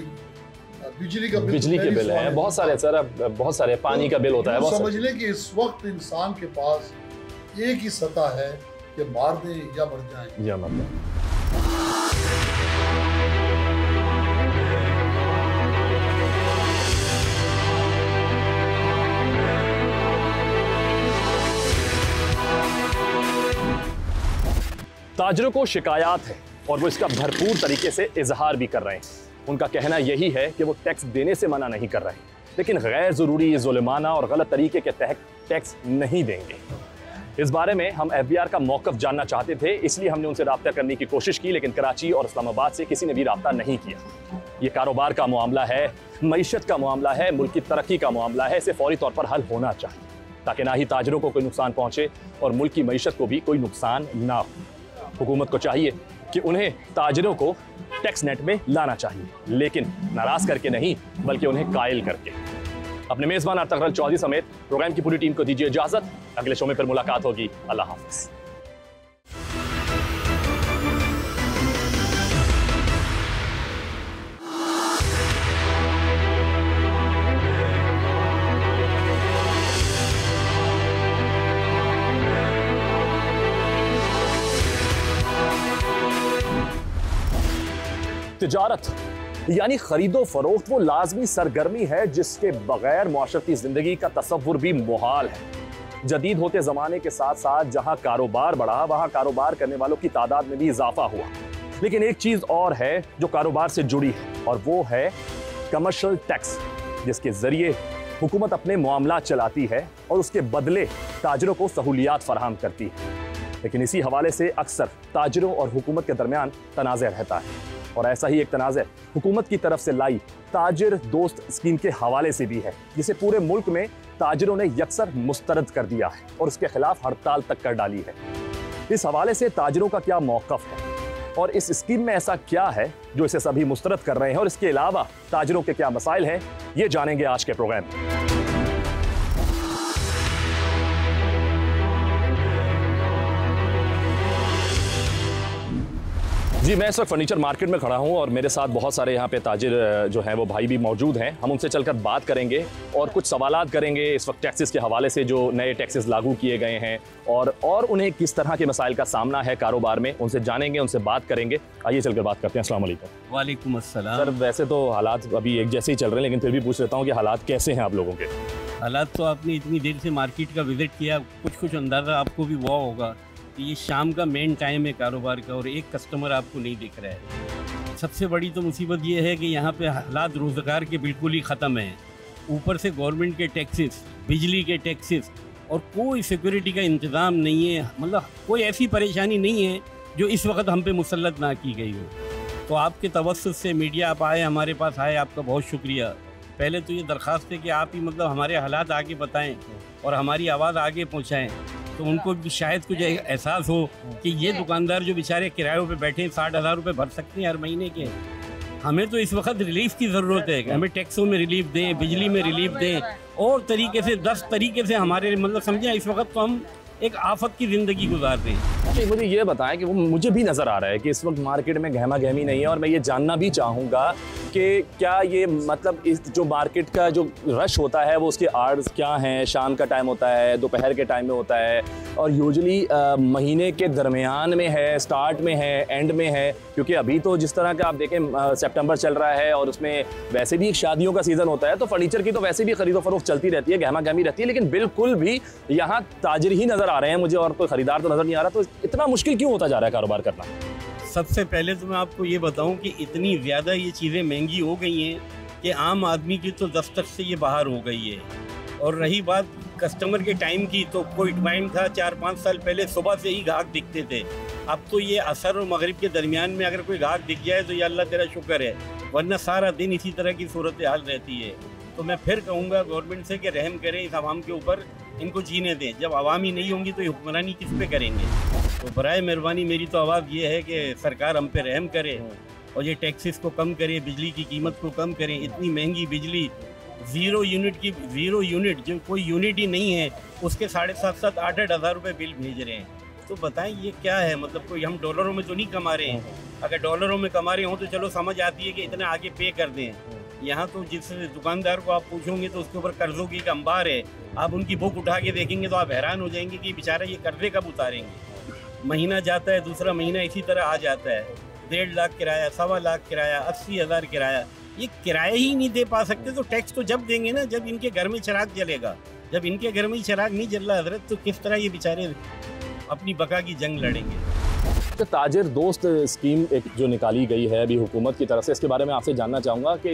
बिजली के बिल है, बहुत सारे सर, बहुत सारे पानी का बिल होता है। समझ लें कि इस वक्त इंसान के पास एक ही सतह है कि मार दें या मर जाएं। ताजरों को शिकायत है और वो इसका भरपूर तरीके से इजहार भी कर रहे हैं। उनका कहना यही है कि वो टैक्स देने से मना नहीं कर रहे, लेकिन गैर ज़रूरी, जुल्माना और गलत तरीके के तहत टैक्स नहीं देंगे। इस बारे में हम FBI का मौक़िफ़ जानना चाहते थे, इसलिए हमने उनसे रब्ता करने की कोशिश की, लेकिन कराची और इस्लामाबाद से किसी ने भी रब्ता नहीं किया। ये कारोबार का मामला है, मईशत का मामला है, मुल्क की तरक्की का मामला है, इसे फौरी तौर पर हल होना चाहिए ताकि ना ही ताजरों को कोई नुकसान पहुँचे और मुल्क की मईशत को भी कोई नुकसान ना हो। हुकूमत को चाहिए कि उन्हें ताजरों को टैक्स नेट में लाना चाहिए, लेकिन नाराज़ करके नहीं बल्कि उन्हें कायल करके। अपने मेज़बान अर्तगरल चौधरी समेत प्रोग्राम की पूरी टीम को दीजिए इजाज़त। अगले शो में फिर मुलाकात होगी। अल्लाह हाफ़िज़। तिजारत यानी खरीदो फरोख्त वो लाजमी सरगर्मी है जिसके बगैर मुआशरती जिंदगी का तसव्वुर भी मुहाल है। जदीद होते ज़माने के साथ साथ जहां कारोबार बढ़ा वहां कारोबार करने वालों की तादाद में भी इजाफा हुआ, लेकिन एक चीज़ और है जो कारोबार से जुड़ी है और वो है कमर्शियल टैक्स, जिसके ज़रिए हुकूमत अपने मामलात चलाती है और उसके बदले ताजरों को सहूलियात फराहम करती है। लेकिन इसी हवाले से अक्सर ताजरों और हुकूमत के दरमियान तनाज़ रहता है और ऐसा ही एक तनाज़ हुकूमत की तरफ से लाई ताजिर दोस्त स्कीम के हवाले से भी है, जिसे पूरे मुल्क में ताजिरों ने यकसर मुस्तरद कर दिया है और उसके खिलाफ हड़ताल तक कर डाली है। इस हवाले से ताजिरों का क्या मौक़िफ़ है और इस स्कीम में ऐसा क्या है जो इसे सभी मुस्तरद कर रहे हैं और इसके अलावा ताजिरों के क्या मसाइल हैं, ये जानेंगे आज के प्रोग्राम में। जी, मैं इस वक्त फर्नीचर मार्केट में खड़ा हूं और मेरे साथ बहुत सारे यहाँ पे ताजिर जो हैं वो भाई भी मौजूद हैं। हम उनसे चलकर बात करेंगे और कुछ सवालात करेंगे इस वक्त टैक्सेस के हवाले से जो नए टैक्सेस लागू किए गए हैं और उन्हें किस तरह के मसाइल का सामना है कारोबार में, उनसे जानेंगे, उनसे बात करेंगे। आइए चलकर बात करते हैं। अस्सलाम वालेकुम। वालेकुम अस्सलाम। सर, वैसे तो हालात अभी एक जैसे ही चल रहे हैं, लेकिन फिर भी पूछ लेता हूँ कि हालात कैसे हैं आप लोगों के? हालात तो आपने इतनी देर से मार्केट का विज़िट किया, कुछ अंदाज़ा आपको भी हुआ होगा कि ये शाम का मेन टाइम है कारोबार का और एक कस्टमर आपको नहीं दिख रहा है। सबसे बड़ी तो मुसीबत ये है कि यहाँ पे हालात रोज़गार के बिल्कुल ही ख़त्म हैं। ऊपर से गवर्नमेंट के टैक्सेस, बिजली के टैक्सेस और कोई सिक्योरिटी का इंतज़ाम नहीं है। मतलब कोई ऐसी परेशानी नहीं है जो इस वक्त हम पे मुसल्लत ना की गई हो। तो आपके तवस्सुत से मीडिया आप आए, हमारे पास आए, आपका बहुत शुक्रिया। पहले तो ये दरख्वास्त है कि आप ही मतलब हमारे हालात आगे बताएँ और हमारी आवाज़ आगे पहुँचाएँ, तो उनको भी शायद कुछ एहसास हो कि ये दुकानदार जो बेचारे किरायों पे बैठे 60,000 रुपये भर सकते हैं हर महीने के। हमें तो इस वक्त रिलीफ की ज़रूरत है कि हमें टैक्सों में रिलीफ दें, बिजली में रिलीफ दें और तरीके से 10 तरीके से हमारे मतलब समझें इस वक्त तो हम एक आफत की ज़िंदगी गुजार रहे हैं। अच्छा, मुझे ये बताएं कि वो मुझे भी नज़र आ रहा है कि इस वक्त मार्केट में गहमा गहमी नहीं है और मैं ये जानना भी चाहूँगा कि क्या ये मतलब इस जो मार्केट का जो रश होता है वो उसके आर्स क्या हैं? शाम का टाइम होता है, दोपहर के टाइम में होता है और यूजुअली महीने के दरमियान में है, स्टार्ट में है, एंड में है? क्योंकि अभी तो जिस तरह का आप देखें सितंबर चल रहा है और उसमें वैसे भी शादियों का सीज़न होता है, तो फर्नीचर की तो वैसे भी खरीदो फरोख्त चलती रहती है, गहमा गहमी रहती है, लेकिन बिल्कुल भी यहाँ ताजिर ही नज़र आ रहे हैं मुझे और कोई ख़रीदार तो नज़र नहीं आ रहा। तो इतना मुश्किल क्यों होता जा रहा है कारोबार करना? सबसे पहले तो मैं आपको ये बताऊं कि इतनी ज़्यादा ये चीज़ें महंगी हो गई हैं कि आम आदमी की तो दस्तक से ये बाहर हो गई है। और रही बात कस्टमर के टाइम की, तो कोई टाइम था 4-5 साल पहले सुबह से ही गाहक दिखते थे। अब तो ये असर और मगरिब के दरमियान में अगर कोई गाहक दिख जाए तो ये अल्लाह तेरा शुक्र है, वरना सारा दिन इसी तरह की सूरत हाल रहती है। तो मैं फिर कहूँगा गवर्नमेंट से कि रहम करें इस आवाम के ऊपर, इनको जीने दें। जब आवाम ही नहीं होंगी तो ये हुक्मरानी किस पे करेंगे? तो बराए मेहरबानी मेरी तो आवाज़ ये है कि सरकार हम पे रहम करे और ये टैक्सेस को कम करे, बिजली की कीमत को कम करें। इतनी महंगी बिजली, 0 यूनिट जो कोई यूनिट ही नहीं है उसके 7,500 8,000 हज़ार रुपये बिल भेज रहे हैं। तो बताएं ये क्या है? मतलब कोई हम डॉलरों में तो नहीं कमा रहे हैं। अगर डॉलरों में कमा रहे हों तो चलो समझ आती है कि इतना आगे पे कर दें। यहाँ तो जिस दुकानदार को आप पूछोगे तो उसके ऊपर कर्ज़ों की एक अंबार है। आप उनकी बुक उठा के देखेंगे तो आप हैरान हो जाएंगे कि बेचारा ये कर्ज़े कब उतारेंगे। महीना जाता है, दूसरा महीना इसी तरह आ जाता है। 1.5 लाख किराया, 1.25 लाख किराया, 80,000 किराया। ये किराया ही नहीं दे पा सकते तो टैक्स तो जब देंगे ना जब इनके घर में चिराग जलेगा। जब इनके घर में चिराग नहीं जल रहा हजरत, तो किस तरह ये बेचारे अपनी बका की जंग लड़ेंगे? तो ताजिर दोस्त स्कीम एक जो निकाली गई है अभी हुकूमत की तरफ से, इसके बारे में आपसे जानना चाहूँगा कि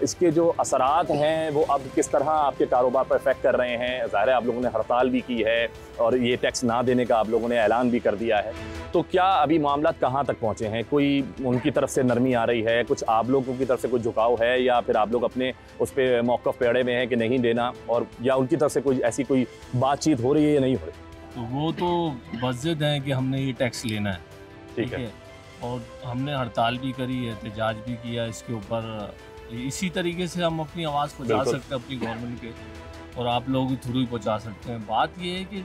इसके जो असरात हैं वो अब किस तरह आपके कारोबार पर इफेक्ट कर रहे हैं। ज़ाहिर है आप लोगों ने हड़ताल भी की है और ये टैक्स ना देने का आप लोगों ने ऐलान भी कर दिया है, तो क्या अभी मामला कहाँ तक पहुँचे हैं? कोई उनकी तरफ से नरमी आ रही है, कुछ आप लोगों की तरफ से कुछ झुकाव है, या फिर आप लोग अपने उस पर मौक़िफ़ पे अड़े में हैं कि नहीं देना, और या उनकी तरफ से कोई ऐसी कोई बातचीत हो रही है या नहीं हो रही? तो वो तो बज़िद हैं कि हमने ये टैक्स लेना है, ठीक है, और हमने हड़ताल भी करी है, एहतजाज भी किया इसके ऊपर। इसी तरीके से हम अपनी आवाज़ पहुंचा सकते हैं अपनी गवर्नमेंट के, और आप लोग थ्रू ही पहुंचा सकते हैं। बात ये है कि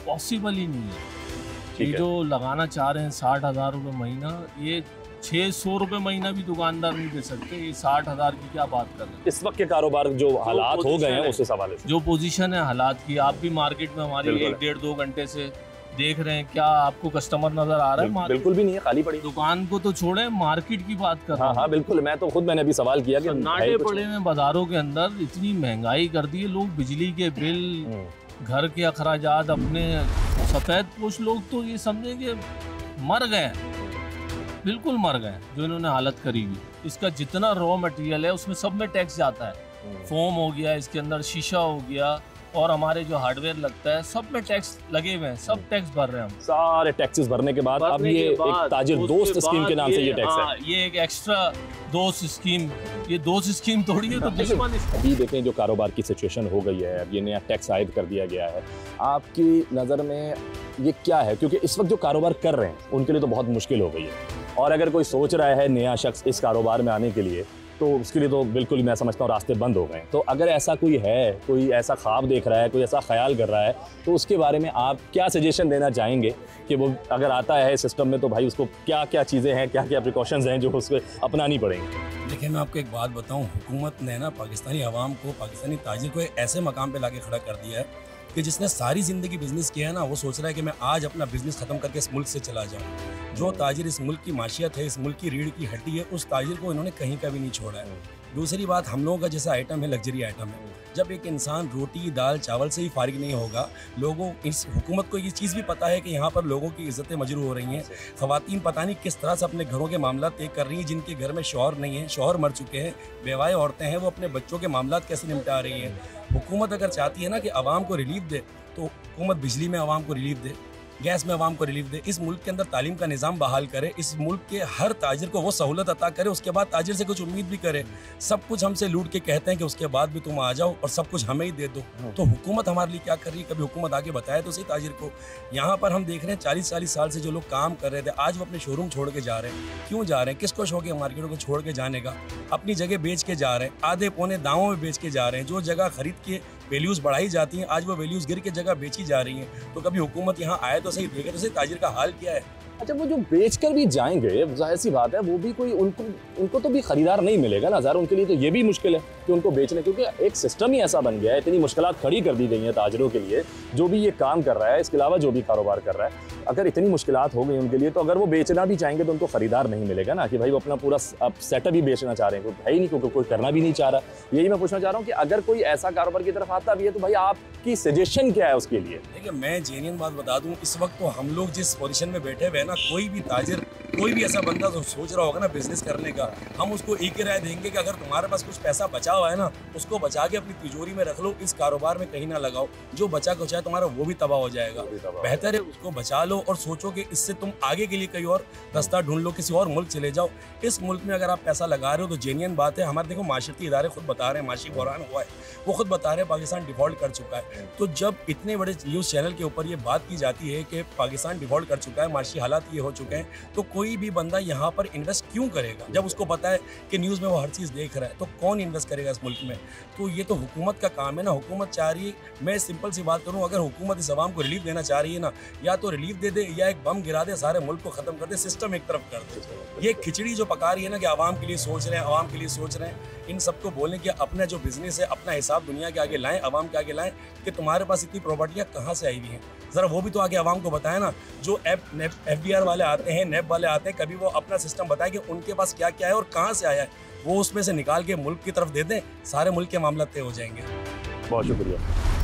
पॉसिबल ही नहीं है। ये जो लगाना चाह रहे हैं 60,000 रुपये महीना, ये 600 रुपये महीना भी दुकानदार नहीं दे सकते। ये 60,000 की क्या बात कर रहे हैं? इस वक्त के कारोबार जो हालात हो गए हैं उस हवाले से, जो पोजीशन है हालात की, आप भी मार्केट में हमारी 1-1.5-2 घंटे से देख रहे हैं, क्या आपको कस्टमर नजर आ रहा है? बिल्कुल भी नहीं है, खाली पड़ी दुकान को तो छोड़े, मार्केट की बात कर रहा हूं। हाँ बिल्कुल, मैंने अभी सवाल किया कि सन्नाटे पड़े हैं बाजारों के अंदर, इतनी महंगाई कर दी है। लोग बिजली के बिल, घर के अखराजात, अपने सफेद पोश लोग तो ये समझेंगे मर गए, बिल्कुल मर गए जो इन्होंने हालत करी हुई। इसका जितना रॉ मटेरियल है उसमें सब में टैक्स जाता है। फोम हो गया, इसके अंदर शीशा हो गया, और हमारे जो हार्डवेयर लगता है सब में टैक्स लगे हुए हैं, सब टैक्स भर रहे हैं हम। सारे टैक्सेस भरने के बाद अब ये एक ताजिर दोस्त स्कीम के नाम से ये टैक्स है। ये एक एक्स्ट्रा दोस्त स्कीम, ये दोस्त स्कीम थोड़ी है, तो दुश्मन। अभी देखें जो कारोबार की सिचुएशन हो गई है, अब ये नया टैक्स आयद कर दिया गया है, आपकी नज़र में ये क्या है? क्योंकि इस वक्त जो कारोबार कर रहे हैं उनके लिए तो बहुत मुश्किल हो गई है, और अगर कोई सोच रहा है नया शख्स इस कारोबार में आने के लिए, तो उसके लिए तो बिल्कुल मैं समझता हूँ रास्ते बंद हो गए। तो अगर ऐसा कोई है, कोई ऐसा ख्वाब देख रहा है, कोई ऐसा ख्याल कर रहा है, तो उसके बारे में आप क्या सजेशन देना चाहेंगे कि वो अगर आता है सिस्टम में तो भाई उसको क्या क्या चीज़ें हैं, क्या क्या प्रिकॉशंस हैं जो उसको अपनानी पड़ेंगी? देखिए, मैं आपको एक बात बताऊँ, हुकूमत ने ना पाकिस्तानी अवाम को, पाकिस्तानी ताजिर को एक ऐसे मकाम पर लाके खड़ा कर दिया है कि जिसने सारी ज़िंदगी बिज़नेस किया है ना, वो सोच रहा है कि मैं आज अपना बिज़नेस ख़त्म करके इस मुल्क से चला जाऊँ। जो ताजिर इस मुल्क की माशियत है, इस मुल्क की रीढ़ की हड्डी है, उस ताजिर को इन्होंने कहीं का भी नहीं छोड़ा है। दूसरी बात, हम लोगों का जैसा आइटम है लग्जरी आइटम है। जब एक इंसान रोटी दाल चावल से ही फारिग नहीं होगा, लोगों इस हुकूमत को ये चीज़ भी पता है कि यहाँ पर लोगों की इज़्ज़तें मजरूह हो रही हैं। ख़वातीन पता नहीं किस तरह से अपने घरों के मामला तय कर रही हैं, जिनके घर में शौहर नहीं है, शौहर मर चुके हैं, बेवाएँ औरतें हैं, वो अपने बच्चों के मामला कैसे निपटा रही हैं। हुकूमत अगर चाहती है ना कि आवाम को रिलीफ दे, तो हुकूमत बिजली में आवाम को रिलीफ दे, गैस में आवाम को रिलीफ दे, इस मुल्क के अंदर तालीम का निज़ाम बहाल करे, इस मुल्क के हर ताजिर को वो सहूलत अता करे, उसके बाद ताजिर से कुछ उम्मीद भी करे। सब कुछ हमसे लूट के कहते हैं कि उसके बाद भी तुम आ जाओ और सब कुछ हमें ही दे दो। तो हुकूमत हमारे लिए क्या कर रही है? कभी हुकूमत आगे बताए तो सही ताजिर को। यहाँ पर हम देख रहे हैं 40-40 साल से जो लोग काम कर रहे थे, आज वो अपने शोरूम छोड़ के जा रहे हैं। क्यों जा रहे हैं? किसको शौक है मार्केटों को छोड़ के जाने का? अपनी जगह बेच के जा रहे हैं, आधे पौने दावों में बेच के जा रहे हैं। जो जगह खरीद के वैल्यूज़ बढ़ाई जाती हैं, आज वो वैल्यूज़ गिर के जगह बेची जा रही हैं। तो कभी हुकूमत यहाँ आए तो सही, देखे तो सही ताजिर का हाल क्या है। अच्छा, वो जो बेचकर भी जाएंगे, जाहिर सी बात है वो भी कोई उनको तो भी खरीदार नहीं मिलेगा ना। ज़ाहिर उनके लिए तो ये भी मुश्किल है कि उनको बेचने, क्योंकि एक सिस्टम ही ऐसा बन गया है, इतनी मुश्किलात खड़ी कर दी गई हैं ताजिरों के लिए, जो भी ये काम कर रहा है, इसके अलावा जो भी कारोबार कर रहा है। अगर इतनी मुश्किलात हो गई उनके लिए, तो अगर वो बेचना भी चाहेंगे तो उनको खरीदार नहीं मिलेगा ना, कि भाई वो अपना पूरा सेटअप ही बेचना चाह रहे हैं, है ही नहीं, क्योंकि कोई करना भी नहीं चाह रहा। यही मैं पूछना चाह रहा हूँ कि अगर कोई ऐसा कारोबार की तरफ आता भी है तो भाई आपकी सजेशन क्या है उसके लिए? देखिए, मैं जेन्युइन बात बता दूं, इस वक्त तो हम लोग जिस पोजीशन में बैठे हुए हैं ना, कोई भी ताजिर, कोई भी ऐसा बंदा जो सोच रहा होगा ना बिजनेस करने का, हम उसको एक ही राय देंगे कि अगर तुम्हारे पास कुछ पैसा बचा हुआ है ना, उसको बचा के अपनी तिजोरी में रख लो, इस कारोबार में कहीं ना लगाओ। जो बचा कुछ है तुम्हारा वो भी तबाह हो जाएगा। बेहतर है उसको बचा लो और सोचो कि इससे तुम आगे के लिए कहीं और रास्ता ढूंढ लो, किसी और मुल्क चले जाओ। इस मुल्क में अगर आप पैसा लगा रहे हो तो जेन्युइन बात है। हमारे देखो माशरती इदारे खुद बता रहे हैं, माशी बहरान हुआ है, वो खुद बता रहे हैं पाकिस्तान डिफॉल्ट कर चुका है। तो जब इतने बड़े न्यूज़ चैनल के ऊपर ये बात की जाती है कि पाकिस्तान डिफॉल्ट कर चुका है, माशी हालात ये हो चुके हैं, तो कोई भी बंदा यहाँ पर इन्वेस्ट क्यों करेगा? जब उसको पता है कि न्यूज़ में वो हर चीज़ देख रहा है, तो कौन इन्वेस्ट करेगा इस मुल्क में? तो ये तो हुकूमत का काम है ना। हुकूमत चाह रही है, मैं सिंपल सी बात करूँ, अगर हुकूमत इस आवाम को रिलीफ देना चाह रही है ना, या तो रिलीफ दे दे या एक बम गिरा दे, सारे मुल्क को ख़त्म कर दे, सिस्टम एक तरफ कर दे। ये खिचड़ी जो पका रही है ना कि आवाम के लिए सोच रहे हैं, आवाम के लिए सोच रहे हैं, इन सबको बोलें कि अपना जो बिज़नेस है, अपना हिसाब दुनिया के आगे लाएं, आवाम के आगे लाएं कि तुम्हारे पास इतनी प्रॉपर्टियाँ कहाँ से आई हुई हैं। ज़रा वो भी तो आगे आवाम को बताएं ना। जो FBR वाले आते हैं, नेब वाले आते हैं, कभी वो अपना सिस्टम बताएं कि उनके पास क्या क्या है और कहाँ से आया है, वो उसमें से निकाल के मुल्क की तरफ दे दें, सारे मुल्क के मामला तय हो जाएंगे। बहुत शुक्रिया।